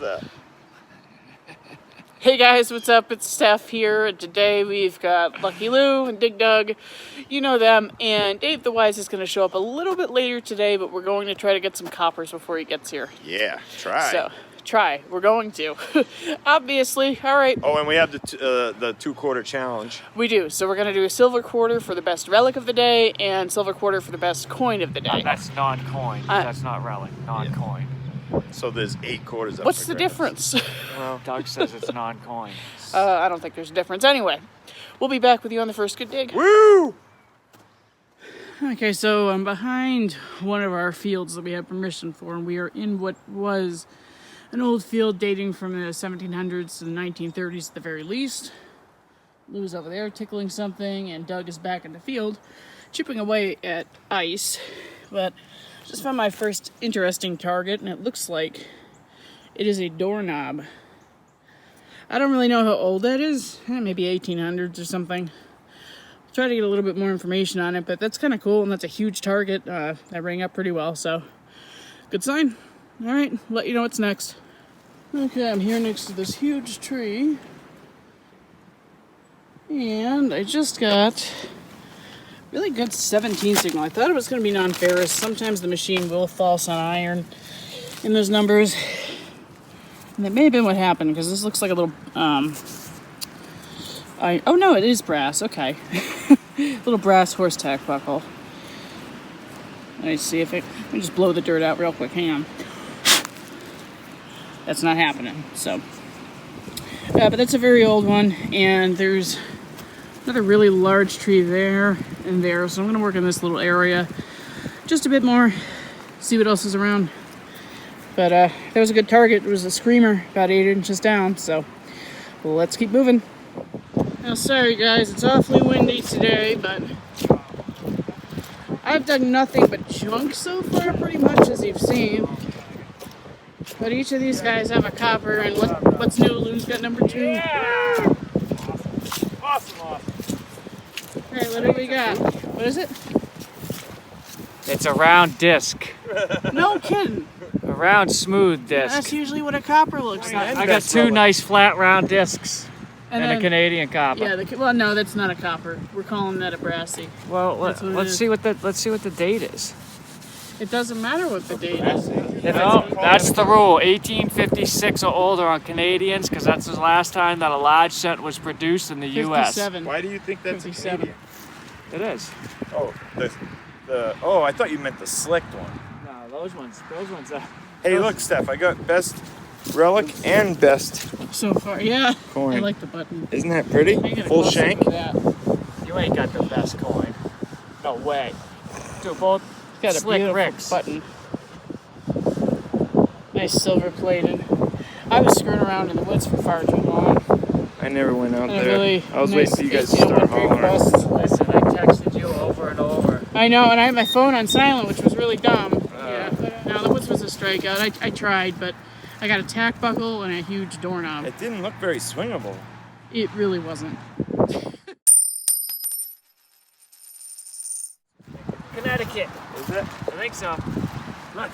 that? Hey guys, what's up? It's Stef here, and today we've got Lucky Lou and Dig Dug, you know them, and Dave the Wise is going to show up a little bit later today, but we're going to try to get some coppers before he gets here. Yeah, try. So, we're going to. Obviously, alright. Oh, and we have the 2-quarter challenge. We do, so we're going to do a silver quarter for the best relic of the day, and silver quarter for the best coin of the day. That's non-coin, that's not relic, non-coin. Yeah. So there's 8 quarters up. What's the difference? Well, Doug says it's non-coin. I don't think there's a difference. Anyway, we'll be back with you on the first good dig. Woo! Okay, so I'm behind one of our fields that we have permission for, and we are in what was an old field dating from the 1700s to the 1930s at the very least. Lou's over there tickling something, and Doug is back in the field chipping away at ice. But just found my first interesting target, and it looks like it is a doorknob. I don't really know how old that is. Maybe 1800s or something. I'll try to get a little bit more information on it, but that's kind of cool, and that's a huge target. That rang up pretty well, so good sign. All right, let you know what's next. Okay, I'm here next to this huge tree, and I just got really good 17 signal. I thought it was going to be non-ferrous. Sometimes the machine will false on iron in those numbers. And that may have been what happened, because this looks like a little, oh no, it is brass, okay. Little brass horse tack buckle. Let me see if it, let me just blow the dirt out real quick, hang on. That's not happening, so. But that's a very old one, and there's another really large tree there and there, so I'm going to work in this little area just a bit more, see what else is around. But that was a good target. It was a screamer about 8 inches down, so let's keep moving. Now, sorry guys, it's awfully windy today, but I've done nothing but junk so far, pretty much, as you've seen. But each of these guys have a copper, and what's new? Lou's got number 2. Yeah! Awesome. Alright, what do we got? What is it? It's a round disc. No kidding. A round smooth disc. That's usually what a copper looks like. I got 2 nice flat round discs and then a Canadian copper. Yeah, well, no, that's not a copper. We're calling that a brassy. Well, let's see what the date is. It doesn't matter what the date is. No, that's the rule. 1856 or older on Canadians, because that's the last time that a large set was produced in the U.S. 57. Why do you think that's 57. It is. Oh, I thought you meant the slicked one. No, those ones. Hey, look, Steph, I got best relic and best So far, yeah. coin. I like the button. Isn't that pretty? Full shank. You ain't got the best coin. No way. Dude, both Got a slick beautiful ricks. button. Nice silver plated. I was screwing around in the woods for far too long. I never went out And there. really I was nice waiting for you guys to start 1803 hollering. crust. Listen, I texted you over and over. I know, and I had my phone on silent, which was really dumb. Yeah. No, the woods was a strikeout. I tried, but I got a tack buckle and a huge doorknob. It didn't look very swingable. It really wasn't. Connecticut. Is it? I think so. Look.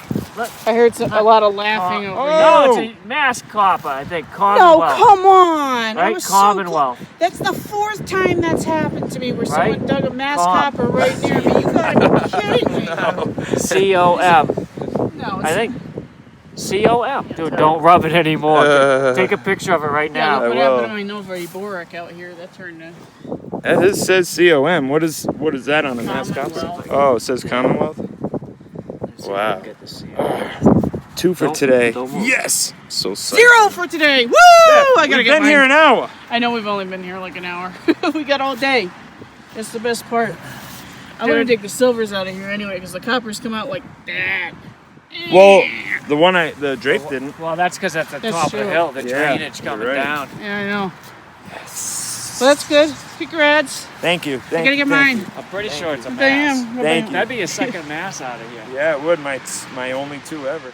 I heard a lot of laughing over here. No, it's a mass copper, I think. Commonwealth. No, come on! I Right? was Commonwealth. So that's the 4th time that's happened to me where Right? someone dug a mass copper right near me. You gotta be kidding me. C-O-M. No, I think. C-O-M. Dude, don't rub it anymore. Take a picture of it right Yeah, now. look what I will. happened to my Nova Borac out here. That turned to It says COM. What is that on the mass copper? Commonwealth. Oh, it says Commonwealth? Wow. 2 for Don't- today. don't move. Yes! So psyched. 0 for today. Woo! I gotta We've get been mine. here an hour. I know we've only been here like an hour. We got all day. That's the best part. I'm gonna dig the silvers out of here anyway because the coppers come out like that. Well, the drape didn't. Well, that's because at the That's top of true. the hill, the Yeah, drainage coming you're right. down. Yeah, I know. So that's good. Congrats. Thank you. I gotta get mine. I'm pretty sure it's a mass. Damn. Thank you. That'd be a second mass out of here. Yeah, it would. My only 2 ever.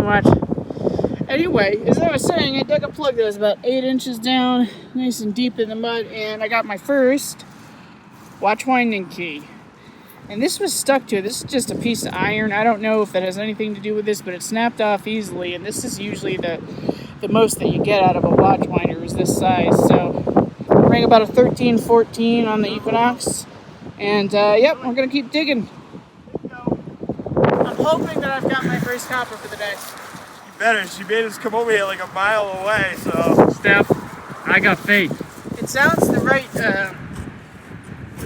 much. Anyway, as I was saying, I dug a plug that was about 8 inches down, nice and deep in the mud, and I got my first watch winding key. And this was stuck to it. This is just a piece of iron. I don't know if that has anything to do with this, but it snapped off easily, and this is usually the most that you get out of a watch winder is this size. So I rang about a 13, 14 on the Equinox, and yep, we're gonna keep digging. I'm hoping that I've got my first copper for the day. You better. She made us come over here like a mile away, so. Steph, I got faith. It sounds the right. It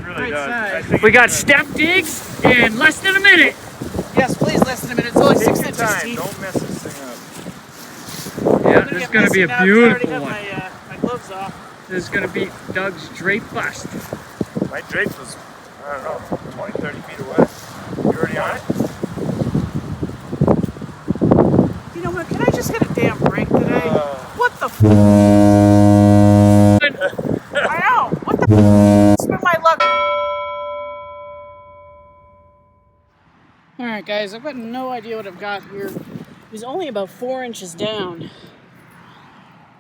really Right does. side. I think We got Steph digs in less than a minute. Yes, please listen a minute. It's only Take 6 your inches time. deep. Don't mess this thing up. Yeah, I'm this is get gonna be messy a now 'cause beautiful I one. already have my gloves off. This is gonna be Doug's drape bust. My drape was, I don't know, 20, 30 feet away. You already on it? You know what? Can I just get a damn break today? What the f? I know. What the f? It's been my luck. Alright guys, I've got no idea what I've got here. It's only about 4 inches down.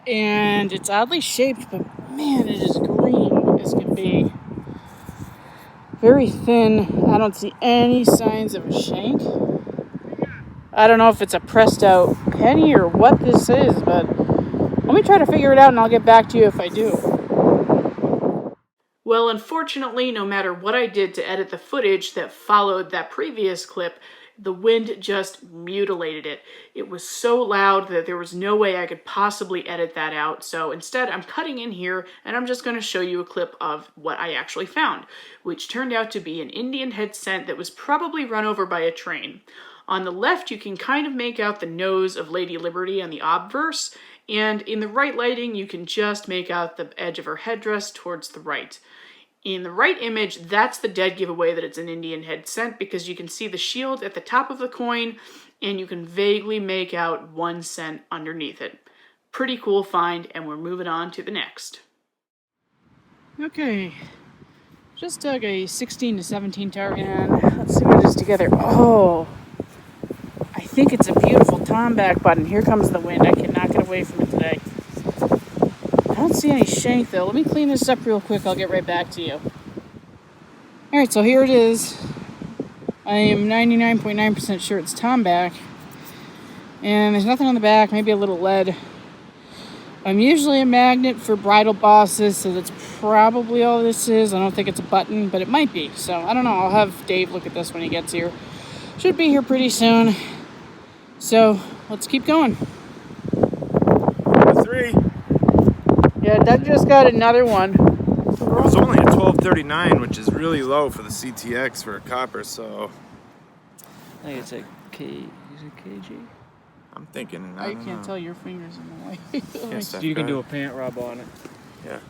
And it's oddly shaped, but man, it is green as can be. Very thin. I don't see any signs of a shank. I don't know if it's a pressed out penny or what this is, but let me try to figure it out and I'll get back to you if I do. Well, unfortunately, no matter what I did to edit the footage that followed that previous clip, the wind just mutilated it. It was so loud that there was no way I could possibly edit that out. So instead, I'm cutting in here and I'm just going to show you a clip of what I actually found, which turned out to be an Indian head scent that was probably run over by a train. On the left, you can kind of make out the nose of Lady Liberty on the obverse, and in the right lighting, you can just make out the edge of her headdress towards the right. In the right image, that's the dead giveaway that it's an Indian head scent because you can see the shield at the top of the coin and you can vaguely make out 1 cent underneath it. Pretty cool find, and we're moving on to the next. Okay, just dug a 16 to 17 target and let's see what it is together. Oh, I think it's a beautiful TOMBAC button. Here comes the wind. I cannot get away from it today. I don't see any shank though. Let me clean this up real quick. I'll get right back to you. Alright, so here it is. I am 99.9% sure it's TOMBAC. And there's nothing on the back, maybe a little lead. I'm usually a magnet for bridle bosses, so that's probably all this is. I don't think it's a button, but it might be. So I don't know. I'll have Dave look at this when he gets here. Should be here pretty soon. So let's keep going. 3. Yeah, Doug just got another one. It was only a 1239, which is really low for the CTX for a copper, so. I think it's a K. Is it KG? I'm thinking. I can't tell your fingers in the way. Yes, You can do a pant rub on it. Yeah.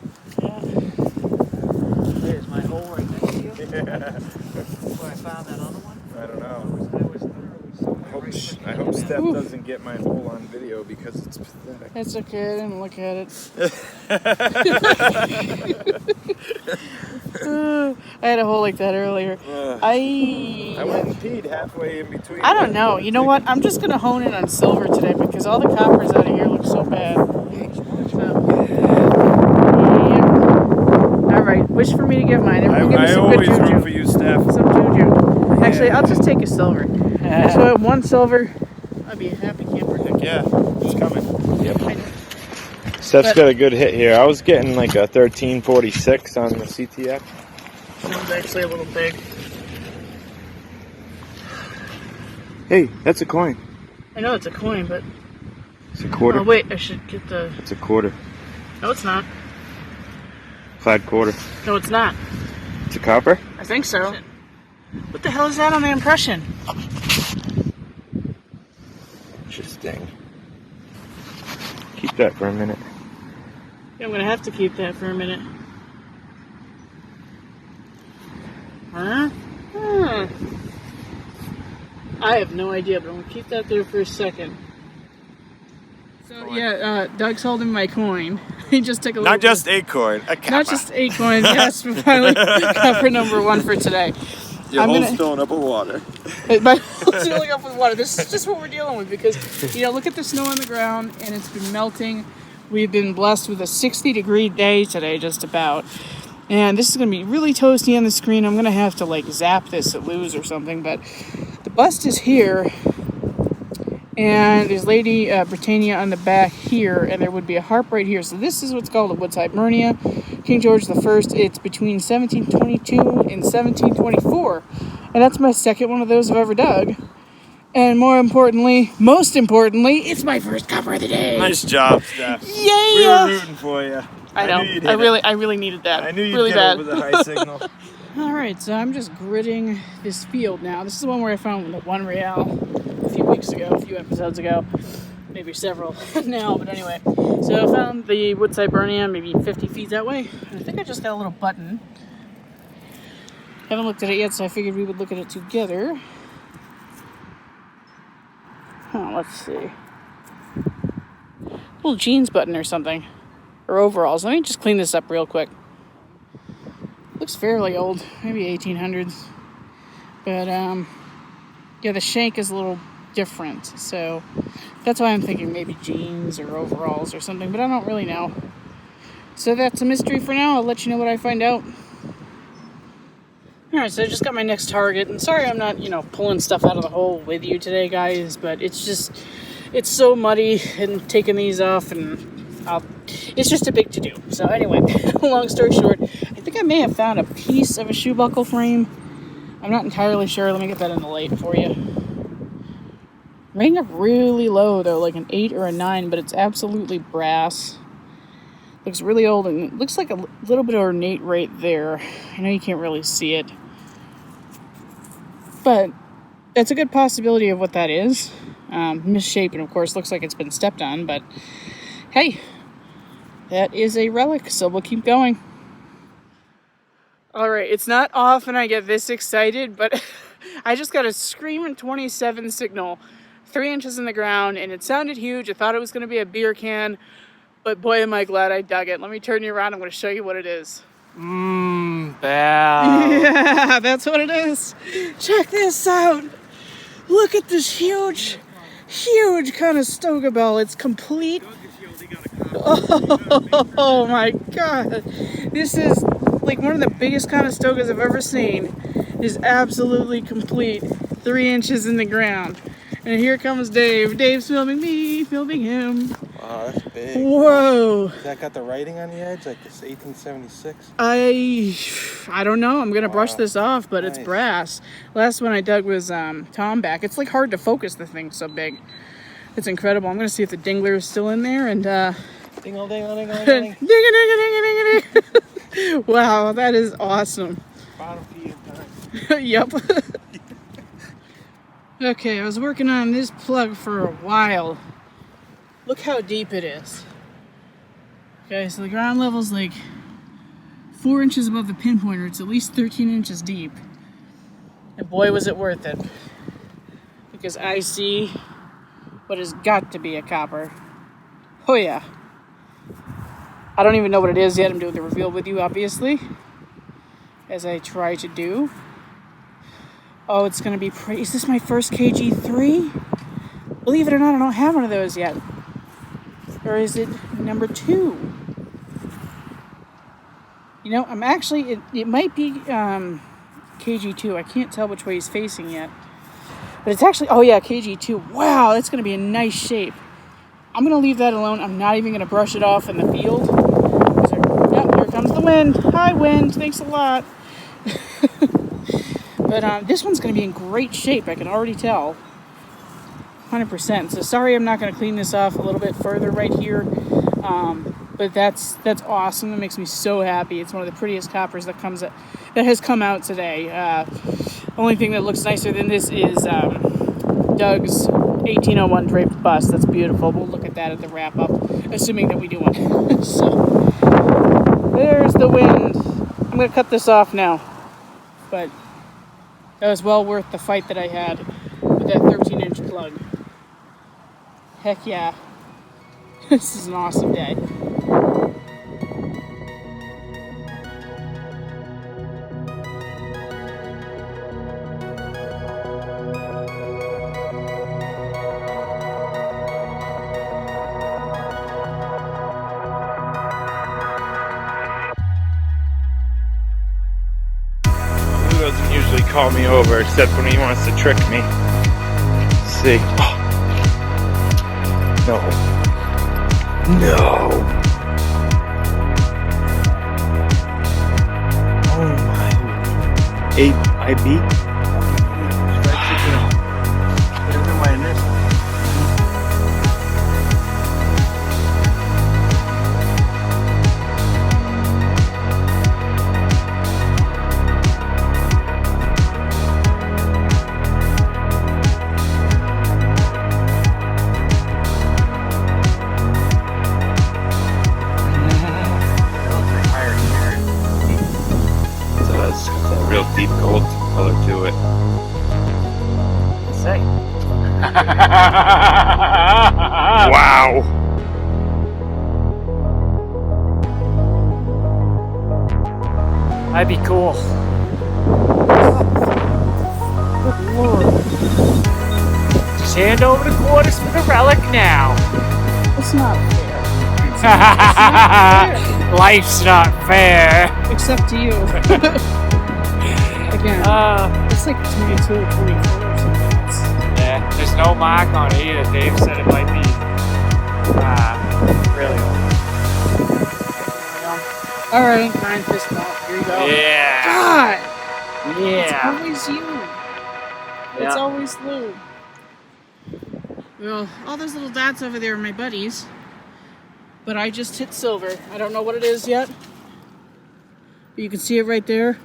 There's my hole right next to you. Yeah. Where I found that other one. I don't know. I hope Steph doesn't get my hole on video because it's pathetic. It's okay, I didn't look at it. I had a hole like that earlier. I went and peed halfway in between. don't know. You know what? I'm just going to hone in on silver today because all the coppers out of here look so bad. Yeah. All right, wish for me to get mine. Everyone give me I some good always root juju. for you, Steph. Some juju. Actually, I'll just take a silver. So 1 silver, I'll be a happy camper. Heck yeah, it's coming. Yep. Steph's got a good hit here. I was getting like a 1346 on the CTX. Sounds actually a little big. Hey, that's a coin. I know it's a coin, but... It's a quarter. Oh, wait, I should get the... It's a quarter. No, it's not. Plaid quarter. No, it's not. It's a copper? I think so. What the hell is that on the impression? Interesting. Keep that for a minute. Yeah, I'm gonna have to keep that for a minute. Huh? I have no idea, but I'm gonna keep that there for a second. So yeah, Doug's holding my coin. He just took a little Not just a coin, a copper. Not just 8 coins, yes, but finally copper number 1 for today. Your hole's filling up with water. My hole's filling up with water. This is just what we're dealing with because, you know, look at the snow on the ground and it's been melting. We've been blessed with a 60-degree day today, just about. And this is going to be really toasty on the screen. I'm going to have to, like, zap this at Lou's or something. But the bust is here. And there's Lady Britannia on the back here. And there would be a harp right here. So this is what's called a Woods Hibernia. King George I. It's between 1722 and 1724. And that's my second one of those I've ever dug. And most importantly, it's my first cover of the day. Nice job, Steph. Yeah. We were rooting for you. I know. I really needed that. I knew you'd really get bad. over the high signal. All right, so I'm just gridding this field now. This is the one where I found the $1 real a few weeks ago, a few episodes ago, maybe several now. But anyway, so I found the Woods Hibernia maybe 50 feet that way. And I think I just got a little button. Haven't looked at it yet, so I figured we would look at it together. Let's see. Little jeans button or something. Or overalls. Let me just clean this up real quick. Looks fairly old. Maybe 1800s. But, yeah, the shank is a little different. So, that's why I'm thinking maybe jeans or overalls or something. But I don't really know. So that's a mystery for now. I'll let you know what I find out. Alright, so I just got my next target, and sorry I'm not, pulling stuff out of the hole with you today, guys, but it's so muddy, and taking these off, and it's just a big to-do. So anyway, long story short, I think I may have found a piece of a shoe buckle frame. I'm not entirely sure. Let me get that in the light for you. Rating up really low, though, like an 8 or a 9, but it's absolutely brass. Looks really old, and it looks like a little bit ornate right there. I know you can't really see it. But that's a good possibility of what that is. Misshapen, of course, looks like it's been stepped on, but hey, that is a relic, so we'll keep going. Alright, it's not often I get this excited, but I just got a screaming 27 signal, 3 inches in the ground, and it sounded huge. I thought it was going to be a beer can, but boy am I glad I dug it. Let me turn you around, I'm going to show you what it is. Bad. Yeah, that's what it is. Check this out. Look at this huge Conestoga bell. It's complete. Oh my god. This is like one of the biggest Conestogas I've ever seen. It's absolutely complete. 3 inches in the ground. And here comes Dave. Dave's filming me, filming him. Wow, that's big. Whoa. Has that got the writing on the edge, like this 1876? I don't know. I'm going to brush this off, but Nice. It's brass. Last one I dug was Tombac. It's like hard to focus, the thing's so big. It's incredible. I'm going to see if the dingler is still in there. And Dingle, dingle, dingle, dingle. ding, ding, ding, ding, ding. Wow, that is awesome. Bottom feed of time. Yep. Okay, I was working on this plug for a while. Look how deep it is. Okay, so the ground level's like 4 inches above the pinpointer. It's at least 13 inches deep. And boy, was it worth it. Because I see what has got to be a copper. Oh yeah. I don't even know what it is yet. I'm doing the reveal with you, obviously. As I try to do. Oh, it's going to be pretty. Is this my first KG3? Believe it or not, I don't have one of those yet. Or is it number 2? I'm actually, it might be KG2. I can't tell which way he's facing yet. But it's actually, oh yeah, KG2. Wow, that's going to be a nice shape. I'm going to leave that alone. I'm not even going to brush it off in the field. Here comes the wind. Hi, wind. Thanks a lot. But this one's going to be in great shape. I can already tell. 100%. So sorry I'm not going to clean this off a little bit further right here. But that's awesome. That makes me so happy. It's one of the prettiest coppers that has come out today. Only thing that looks nicer than this is Doug's 1801 draped bust. That's beautiful. We'll look at that at the wrap up, assuming that we do one. So there's the wind. I'm going to cut this off now. But that was well worth the fight that I had with that 13-inch plug. Heck yeah. This is an awesome day. call me over except when he wants to trick me. Let's see. Oh. No. No. Oh my. IB? Real deep gold color to it. Say. Wow. That'd be cool. Good lord. Just hand over the quarters for the relic now. It's not fair. Life's not fair. Except to you. Again, it's like 22 or 24 or something. Yeah, there's no mark on it either. Dave said it might be really old. Alright, 9 fist bump. Here you go. Yeah. God! It's Yeah. always you. It's always Lou. Well, all those little dots over there are my buddies. But I just hit silver. I don't know what it is yet. But you can see it right there.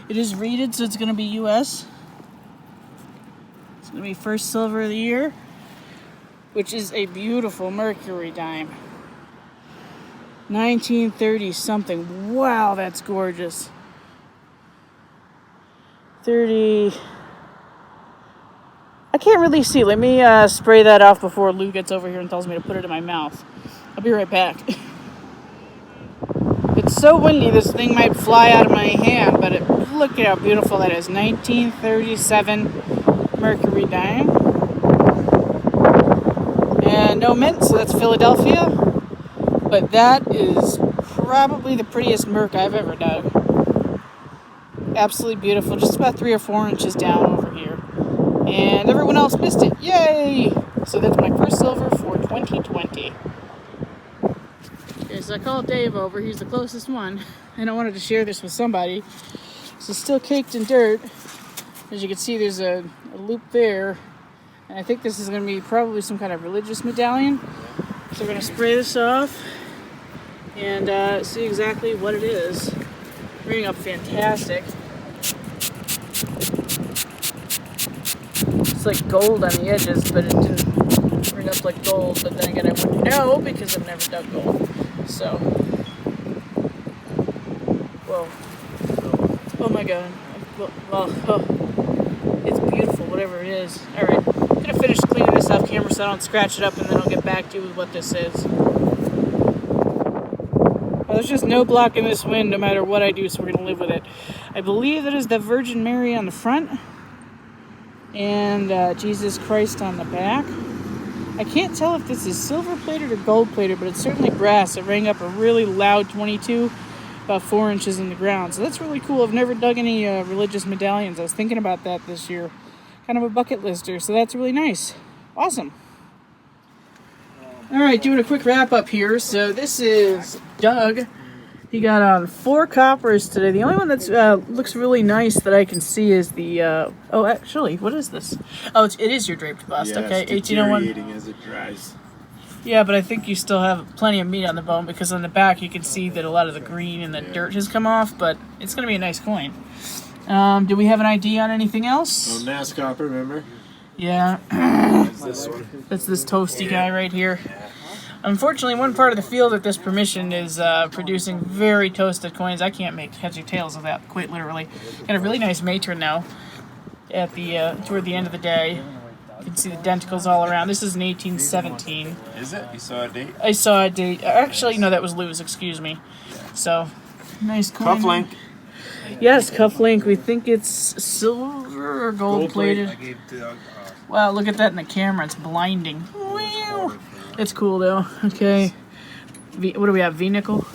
It is rated, so it's going to be US. It's going to be first silver of the year, which is a beautiful Mercury dime. 1930 something. Wow, that's gorgeous. 30. I can't really see. Let me spray that off before Lou gets over here and tells me to put it in my mouth. I'll be right back. It's so windy, this thing might fly out of my hand, but look at how beautiful that is. 1937 Mercury dime. And no mint, so that's Philadelphia. But that is probably the prettiest Merc I've ever dug. Absolutely beautiful, just about 3 or 4 inches down over here. And everyone else missed it. Yay! So that's my first silver for 2020. Okay, so I called Dave over. He's the closest one. And I wanted to share this with somebody. So it's still caked in dirt. As you can see, there's a loop there. And I think this is going to be probably some kind of religious medallion. So we're going to spray this off and see exactly what it is. Ring up fantastic. It's like gold on the edges, but it didn't ring up like gold. But then again, I wouldn't know because I've never dug gold. So, whoa. Oh my god. Well, it's beautiful, whatever it is. Alright, I'm going to finish cleaning this off camera so I don't scratch it up, and then I'll get back to you with what this is. Well, there's just no blocking this wind no matter what I do, so we're going to live with it. I believe that is the Virgin Mary on the front, and Jesus Christ on the back. I can't tell if this is silver-plated or gold-plated, but it's certainly brass. It rang up a really loud 22, about 4 inches in the ground. So that's really cool. I've never dug any religious medallions. I was thinking about that this year. Kind of a bucket lister, so that's really nice. Awesome. All right, doing a quick wrap-up here. So this is Doug. He got on 4 coppers today. The only one that looks really nice that I can see is the... oh, actually, what is this? Oh, it is your draped bust. Yeah, okay, it's 1801. as it dries. Yeah, but I think you still have plenty of meat on the bone because on the back you can see that a lot of the green and the dirt has come off, but it's going to be a nice coin. Do we have an ID on anything else? Oh, mass copper, remember? Yeah. It's this one. That's this toasty guy right here. Unfortunately, one part of the field at this permission is producing very toasted coins. I can't make heads or tails of that, quite literally. Got a really nice matron now at the toward the end of the day. You can see the denticles all around. This is an 1817. Is it? You saw a date? I saw a date. Actually, no, that was Lou's, excuse me. So, nice coin. Cufflink. Yes, cufflink. We think it's silver or gold-plated. Wow, look at that in the camera. It's blinding. Wow. It's cool, though. Okay. What do we have? V-nickel?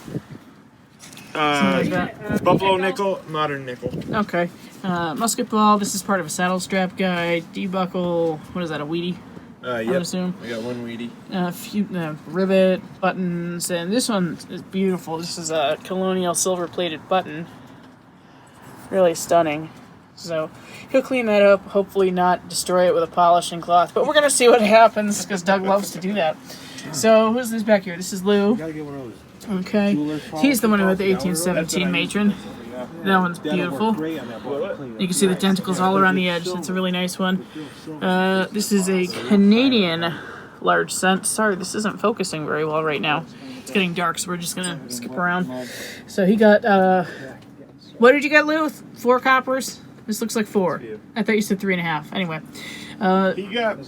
Something like that. Buffalo nickel, modern nickel. Okay. Musket ball. This is part of a saddle strap guide. Debuckle. What is that? A weedy? I would assume. I got one weedy. Few rivet buttons, and this one is beautiful. This is a Colonial silver-plated button. Really stunning. So he'll clean that up. Hopefully not destroy it with a polishing cloth. But we're gonna see what happens because Doug loves to do that. So who's this back here? This is Lou. Okay. He's the one with the 1817 matron. That one's beautiful. You can see the tentacles all around the edge. It's a really nice one. This is a Canadian large scent. Sorry, this isn't focusing very well right now. It's getting dark, so we're just going to skip around. So he got, what did you get, Lou? 4 coppers? This looks like 4. I thought you said 3.5. Anyway.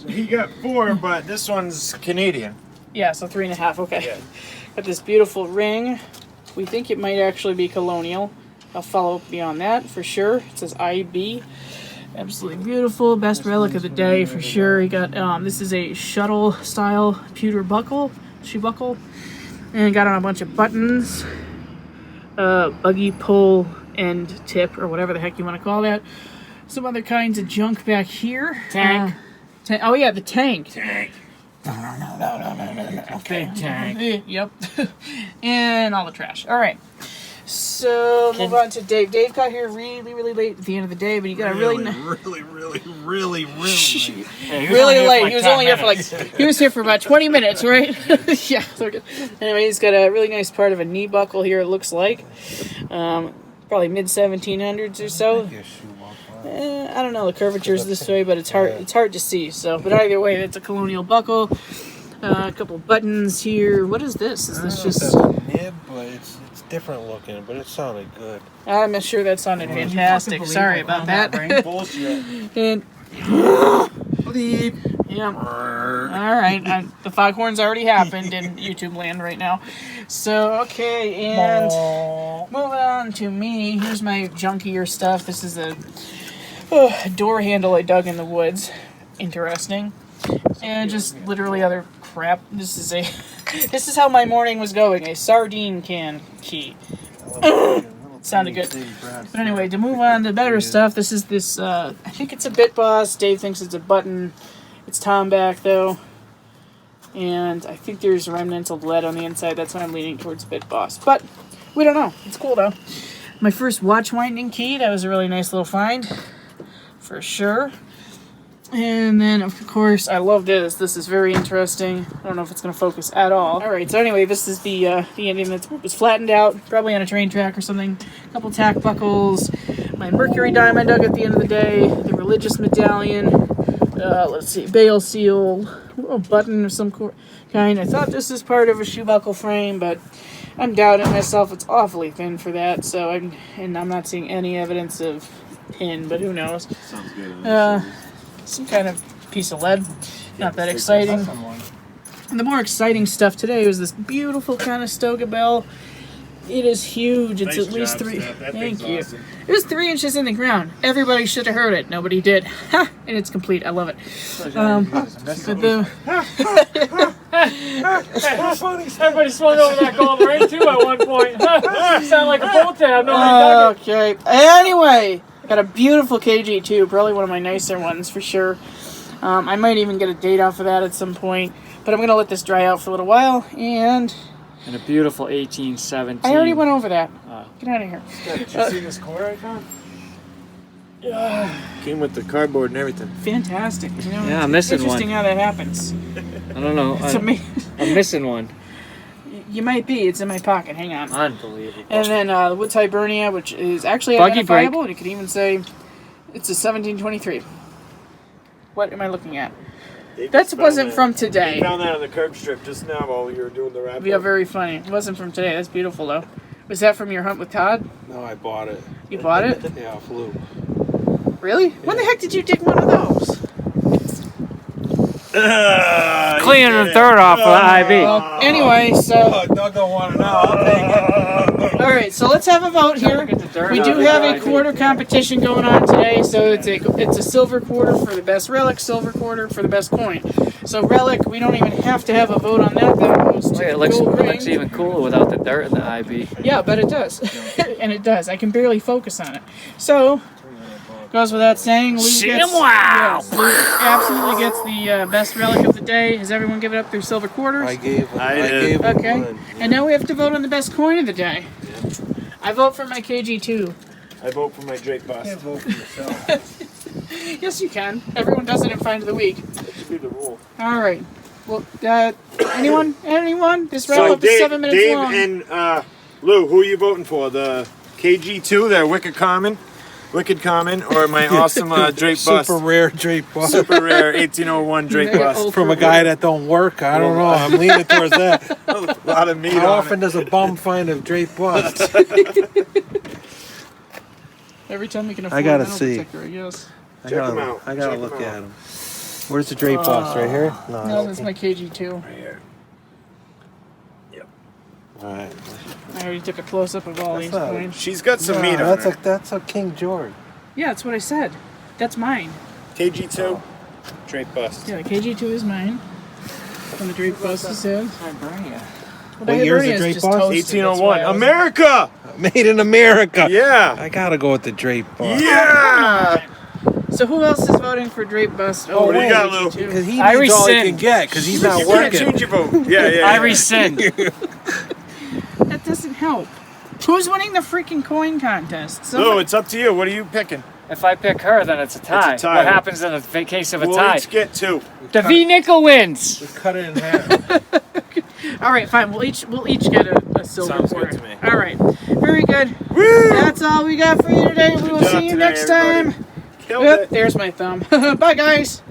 He got 4, but this one's Canadian. Yeah, so 3.5. Okay. Yeah. Got this beautiful ring. We think it might actually be Colonial. I'll follow up beyond that for sure. It says IB. Absolutely beautiful. Best relic of the day for sure. He got this is a shuttle style pewter buckle, shoe buckle, and got on a bunch of buttons, buggy pull end tip or whatever the heck you want to call that. Some other kinds of junk back here. Tank. Oh yeah, the tank. Tank. No. Okay. Big tank. Yep. And all the trash. All right. So move on to Dave. Dave got here really late at the end of the day, but he got a really really late. He was only here for he was here for about 20 minutes, right? Yeah. So good. Anyway, he's got a really nice part of a knee buckle here. It looks like, probably mid 1700s or so. I don't know the curvature's this way, but it's hard to see. So, but either way, it's a Colonial buckle. A couple buttons here. What is this? Is this just a nib? But it's different looking, but it sounded good. I'm sure that sounded fantastic. Sorry about that. Bullshit. And yeah. All right. The foghorns already happened in YouTube land right now. So okay, and moving on to me. Here's my junkier stuff. This is a door handle I dug in the woods. Interesting. And just literally other crap. This is how my morning was going. A sardine can key. Sounded good. But anyway, to move on to better stuff, this is this, I think it's a Bit Boss. Dave thinks it's a button. It's TOMBAC though. And I think there's remnants of lead on the inside. That's why I'm leaning towards Bit Boss. But we don't know. It's cool though. My first watch winding key. That was a really nice little find. For sure. And then, of course, I love this. This is very interesting. I don't know if it's going to focus at all. All right, so anyway, this is the ending that was flattened out, probably on a train track or something. A couple tack buckles, my Mercury dime I dug at the end of the day, the religious medallion, let's see, bale seal, a little button of some kind. I thought this is part of a shoe buckle frame, but I'm doubting myself. It's awfully thin for that, so I'm not seeing any evidence of pin, but who knows. Sounds good. Some kind of piece of lead. Not that exciting. And the more exciting stuff today was this beautiful CONESTOGA bell. It is huge. It's Nice at least job, 3. Stef. That Thank thing's you. awesome. It was 3 inches in the ground. Everybody should have heard it. Nobody did. Ha! And it's complete. I love it. But the Everybody swung over that gold ring too at one point. You sound like a bull tab. okay. Anyway. Got a beautiful KG2, probably one of my nicer ones for sure. I might even get a date off of that at some point, but I'm going to let this dry out for a little while, and a beautiful 1817. I already went over that. Get out of here. Did you see this core I found? Came with the cardboard and everything. Fantastic. You know, Yeah, I'm missing one. Interesting how that happens. I don't know. It's amazing. I'm missing one. You might be. It's in my pocket. Hang on. Unbelievable. And then the Woods Hibernia, which is actually Buggy identifiable. break. You could even say it's a 1723. What am I looking at? That wasn't from today. We found that on the curb strip just now while we were doing the wrap. Yeah, very funny. It wasn't from today. That's beautiful, though. Was that from your hunt with Todd? No, I bought it. You bought it? Yeah, flew. Really? When the heck did you dig one of those? cleaning the dirt off of the IB. Well, anyway, so Doug don't want to know. I'll take it. all right, so let's have a vote here. We do have a quarter competition going on today, so it's a silver quarter for the best relic, silver quarter for the best coin. So relic, we don't even have to have a vote on that. That goes to It the gold ring. looks even cooler without the dirt in the IB. Yeah, but it does, and it does. I can barely focus on it. So goes without saying, Lou absolutely gets the best relic of the day. Has everyone given up their silver quarters? I gave him Okay, one. and now we have to vote on the best coin of the day. I vote for my KG2. I vote for my Drake bust. Can't vote for yourself. Yes, you can. Everyone does it in Find of the Week. That should be the rule. All right. Well, anyone? This round up is 7 minutes Dave long. and Lou, who are you voting for? The KG2, that Wicked Common, or my awesome Drake bust? Super rare Drake bust. Super rare 1801 Drake Mega bust. ultra From a guy that don't work. I don't know. I'm leaning towards that. A lot of meat How on often does a bum find a Drake bust? Every time we can afford I gotta a metal see. detector, I guess. I Check 'em out. I gotta Check 'em look out. at him. Where's the Drake bust? Right here? No, that's my KG2. Right here. All right. I already took a close-up of all these not- coins. She's got some meat on her. That's a King George. Yeah, that's what I said. That's mine. KG2, Drake bust. Yeah, the KG2 is mine. And the Drake bust is his. Hibernia. Well, What year's the Hibernia is Drake just bust? toasted, that's 1801. why I was- America! Made in America. Yeah! I gotta go with the Drake bust. Yeah! So who else is voting for Drape Bust? What do you got, Lou? KG2. Because he I needs all he can rescind. get because he's not You can't working. change your vote. Yeah. I rescind. That doesn't help. Who's winning the freaking coin contest? Lou, it's up to you. What are you picking? If I pick her, then it's a tie. It's a tie. What happens in the case of a We'll tie? each get 2. The V nickel wins. Just cut it in half. All right, fine. We'll each get a silver Sounds quarter. good to me. All right, very good. Woo! That's all we got for you today. We will Good job see you today, next everybody. time. Killed Yep, it. there's my thumb. Bye, guys.